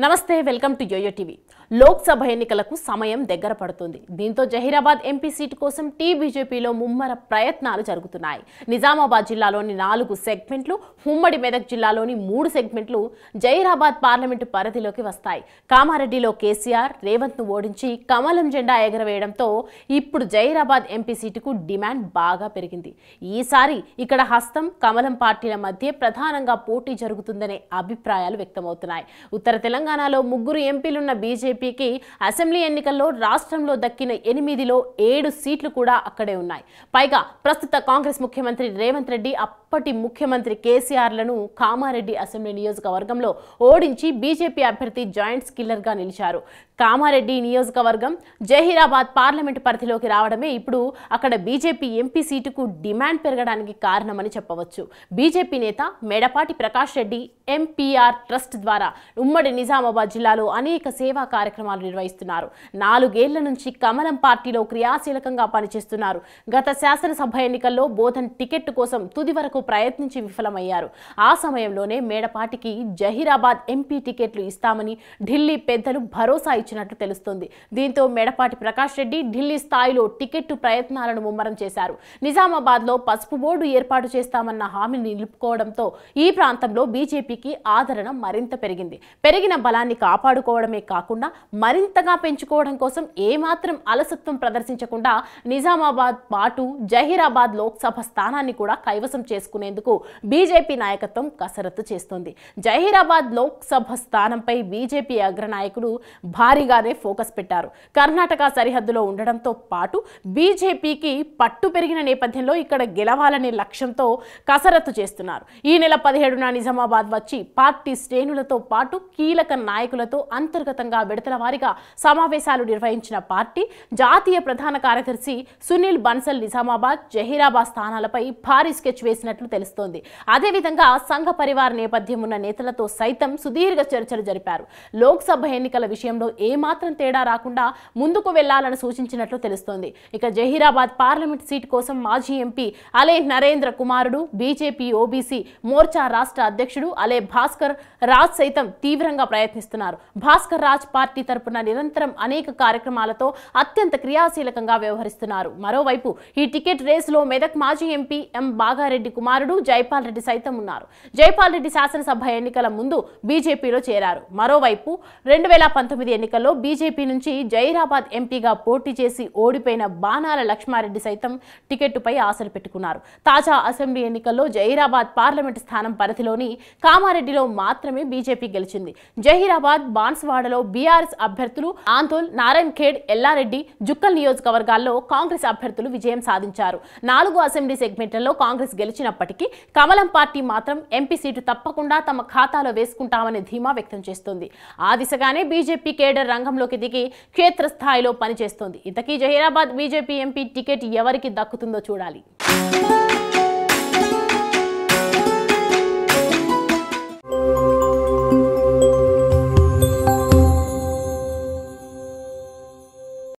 నమస్తే welcome to YoYo TV. Lok Sabha ఎన్నికలకు సమయం దగ్గర పడుతుంది. దీంతో జహీరాబాద్ ఎంపీ సీటు కోసం బీజేపీలో ముమ్మర ప్రయత్నాలు జరుగుతున్నాయి. నిజామాబాద్ జిల్లాలోని 4 సెగ్మెంట్లు, ఉమ్మడి మెదక్ జిల్లాలోని 3 సెగ్మెంట్లు జహీరాబాద్ పార్లమెంటు పరిధిలోకి వస్తాయి. కామారెడ్డిలో కేసీఆర్ రేవంత్ ను ఓడించి కమలం జెండా ఎగరవేయడంతో ఇప్పుడు జహీరాబాద్ ఎంపీ సీటుకు డిమాండ్ బాగా పెరిగింది. ఈసారి ఇక్కడ హస్తం కమలం పార్టీల మధ్య ప్రధానంగా పోటీ జరుగుతుందనే అభిప్రాయాలు వ్యక్తమవుతున్నాయి. ఉత్తర తెలంగాణలో 3 ఎంపీలున్న బీజేపీకి అసెంబ్లీ ఎన్నికల్లో రాష్ట్రంలో దక్కిన 8లో 7 సీట్లు కూడా అక్కడే ఉన్నాయి. పైగా ప్రస్తుత కాంగ్రెస్ ముఖ్యమంత్రి రేవంత్ రెడ్డి అప్పటి ముఖ్యమంత్రి కేసీఆర్లను కామారెడ్డి అసెంబ్లీ నియోజకవర్గంలో ఓడించి బీజేపీ అభ్యర్థి జాయింట్ కిల్లర్ గా నిలిచారు. కామారెడ్డి నియోజకవర్గం జహీరాబాద్ పార్లమెంటు పరిధిలోకి రావడమే ఇప్పుడు అక్కడ బీజేపీ ఎంపీ సీటుకు డిమాండ్ పెరగడానికి కారణమని చెప్పవచ్చు. బీజేపీ నేత మేడపాటి ప్రకాష్ రెడ్డి ఎంపీఆర్ ట్రస్ట్ ద్వారా ఉమ్మడి నిజామాబాద్ జిల్లాలో అనేక సేవా కార్యక్రమాలు నిర్వహిస్తున్నారు. 4 ఏళ్ల నుంచి కమలం పార్టీలో క్రియాశీలకంగా పనిచేస్తున్నారు. గత శాసనసభ ఎన్నికల్లో బోధన్ టికెట్ కోసం తుది వరకు ప్రయత్నించి విఫలమయ్యారు. ఆ సమయంలోనే మేడపాటికి జహీరాబాద్ ఎంపీ టికెట్లు ఇస్తామని ఢిల్లీ పెద్దలు భరోసా ఇచ్చినట్లు తెలుస్తోంది. దీంతో మేడపాటి ప్రకాష్ రెడ్డి ఢిల్లీ స్థాయిలో టికెట్ ప్రయత్నాలను ముమ్మరం చేశారు. నిజామాబాద్ లో పసుపు బోర్డు ఏర్పాటు చేస్తామన్న హామీని నిలుపుకోవడంతో ఈ ప్రాంతంలో బీజేపీకి ఆదరణ మరింత పెరిగింది. పెరిగిన బలాన్ని కాపాడుకోవడమే కాకుండా మరింతగా పెంచుకోవడం కోసం ఏమాత్రం అలసత్వం ప్రదర్శించకుండా నిజామాబాద్ పాటు జహీరాబాద్ లోక్సభ స్థానాన్ని కూడా కైవసం చేసుకునేందుకు బీజేపీ నాయకత్వం కసరత్తు చేస్తోంది. జహీరాబాద్ లోక్సభ స్థానంపై బీజేపీ అగ్రనాయకులు భారీగానే ఫోకస్ పెట్టారు. కర్ణాటక సరిహద్దులో ఉండడంతో పాటు బీజేపీకి పట్టు పెరిగిన నేపథ్యంలో ఇక్కడ గెలవాలనే లక్ష్యంతో కసరత్తు చేస్తున్నారు. ఈ నెల 17న నిజామాబాద్ వచ్చి పార్టీ శ్రేణులతో పాటు కీలక నాయకులతో అంతర్గతంగా విడతల వారీగా సమావేశాలు నిర్వహించిన పార్టీ జాతీయ ప్రధాన కార్యదర్శి సునీల్ బన్సల్ నిజామాబాద్, జహీరాబాద్ స్థానాలపై భారీ స్కెచ్ వేసినట్లు తెలుస్తోంది. అదేవిధంగా సంఘ పరివార నేపథ్యం ఉన్న నేతలతో సైతం సుదీర్ఘ చర్చలు జరిపారు. లోక్సభ ఎన్నికల విషయంలో ఏమాత్రం తేడా రాకుండా ముందుకు వెళ్లాలని సూచించినట్లు తెలుస్తోంది. ఇక జహీరాబాద్ పార్లమెంట్ సీటు కోసం మాజీ ఎంపీ అలే నరేంద్ర కుమారుడు, బీజేపీ ఓబీసీ మోర్చా రాష్ట్ర అధ్యక్షుడు అలే భాస్కర్ రాజ్ సైతం తీవ్రంగా ప్రయత్నిస్తున్నారు. భాస్కర్ రాజ్ పార్టీ తరపున నిరంతరం అనేక కార్యక్రమాలతో అత్యంత క్రియాశీలకంగా వ్యవహరిస్తున్నారు. మరోవైపు ఈ టికెట్ రేసులో మెదక్ మాజీ ఎంపీ ఎం బాగారెడ్డి కుమారుడు జైపాల్ రెడ్డి సైతం ఉన్నారు. జైపాల్ రెడ్డి శాసనసభ ఎన్నికల ముందు బీజేపీలో చేరారు. మరోవైపు 2019 ఎన్నికల్లో బీజేపీ నుంచి జహీరాబాద్ ఎంపీగా పోటీ చేసి ఓడిపోయిన బాణాల లక్ష్మారెడ్డి సైతం టికెట్టుపై ఆశలు పెట్టుకున్నారు. తాజా అసెంబ్లీ ఎన్నికల్లో జహీరాబాద్ పార్లమెంటు స్థానం పరిధిలోని కామారెడ్డిలో మాత్రమే బీజేపీ గెలిచింది. జహీరాబాద్, బాన్స్వాడలో బీఆర్ఎస్ అభ్యర్థులు ఆందోల్, నారాయణ్ ఖేడ్, ఎల్లారెడ్డి, జుక్కల్ నియోజకవర్గాల్లో కాంగ్రెస్ అభ్యర్థులు విజయం సాధించారు. 4 అసెంబ్లీ సెగ్మెంట్లలో కాంగ్రెస్ గెలిచినప్పటికీ కమలం పార్టీ మాత్రం ఎంపీ సీటు తప్పకుండా తమ ఖాతాలో వేసుకుంటామని ధీమా వ్యక్తం చేస్తోంది. ఆ దిశగానే బీజేపీ కేడర్ రంగంలోకి దిగి క్షేత్రస్థాయిలో పనిచేస్తోంది. ఇంతకీ జహీరాబాద్ బీజేపీ ఎంపీ టికెట్ ఎవరికి దక్కుతుందో చూడాలి.